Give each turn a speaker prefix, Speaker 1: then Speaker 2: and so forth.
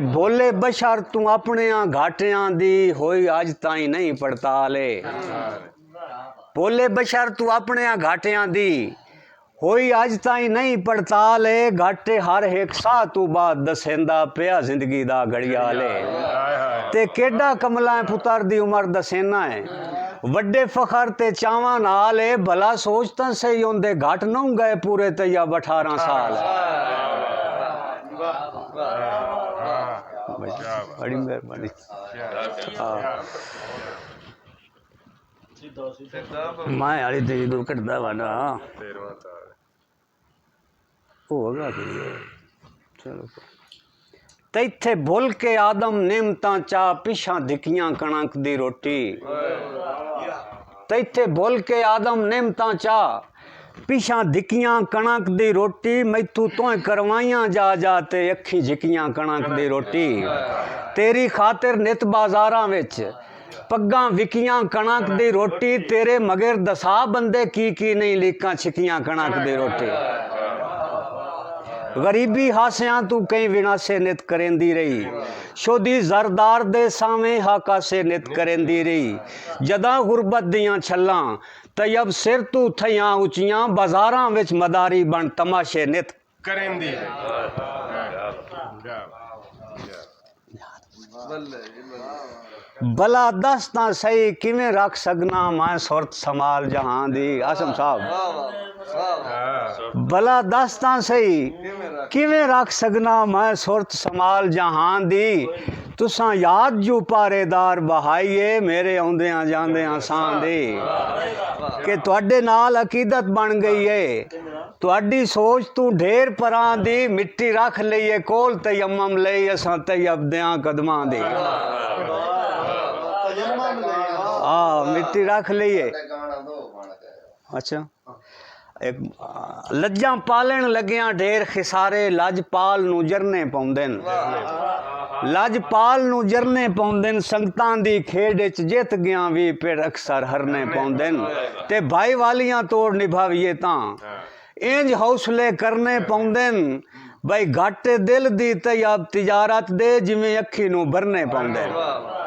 Speaker 1: भोले बशर तू अपने घाटियां दी होई अज ताई नहीं पड़ताले। भोले बशर तू अपने घाटियां दी होई अज ताई नहीं पड़ताले। घाटे हर एक साह तू बाद दसेंदा पिया जिंदगी दा घड़ियाले। ते केडा कमला पुत्र दी उम्र दसेना है वड्डे फखर ते चावां नाल है। भला सोचता सही ओंदे घाट नौ गए पूरे ते या 18 साल। बड़ी मेहरबानी। मैं आली तेरी दूर कटदा वा ना होगा चलो। तैथे भुल के आदम नेमतां चा पिछां धिकियां कणक दी रोटी। तैथे भुल के आदम नेमतां चा पिछां धिकियां कणक दी रोटी। मैथू तोय करवाइयां जा जा ते अखी झिकियां कणक दी रोटी। तेरी खातिर नित बाजारां विच पग्गां विकियां कणक दी रोटी। तेरे मगर दसा बंदे की नहीं लीकां छिकियां कणक दी रोटी। गरीबी हासियां तू कई विनासे नित करेंदी रही। शोधी जरदार दे सावें हाकासे नित करेंदी रही। जदा गुरबत दियां छल्लां तयब सिर तू थइयां उचियां। बाजारां विच मदारी बन तमाशे नित करेंदी। भला दस तां सही किवें रख सकना मैं सुरत संभाल जहां दी। आसम साहब भला दस तां सही किवें रख सकना मैं सुरत संभाल जहां दी। तुसां याद जू पारेदार बहाईए मेरे आउंदियां जांदियां सां दी। कि तुहाडे नाल अकीदत बन गई है तुहाडी सोच तू ढेर परां दी। मिट्टी रख लईए कोल तयम्मम लई असां तयब दियां कदमां दी। मिट्टी रख लईए। अच्छा एक लज्जा पालन लग्या ढेर खिसारे। लजपाल नू जरने पौंदे न। लजपाल नू जरने पौंदे न। संगतां दी खेड च जित गया भी फिर अक्सर हरने पौंदे न। ते भाई वालियां तोड़ निभाविए तां इंज हौसले करने पौंदे न। भाई घाटे दिल दी तयब तिजारत दे जिवें अखी नू भरने पौंदे न।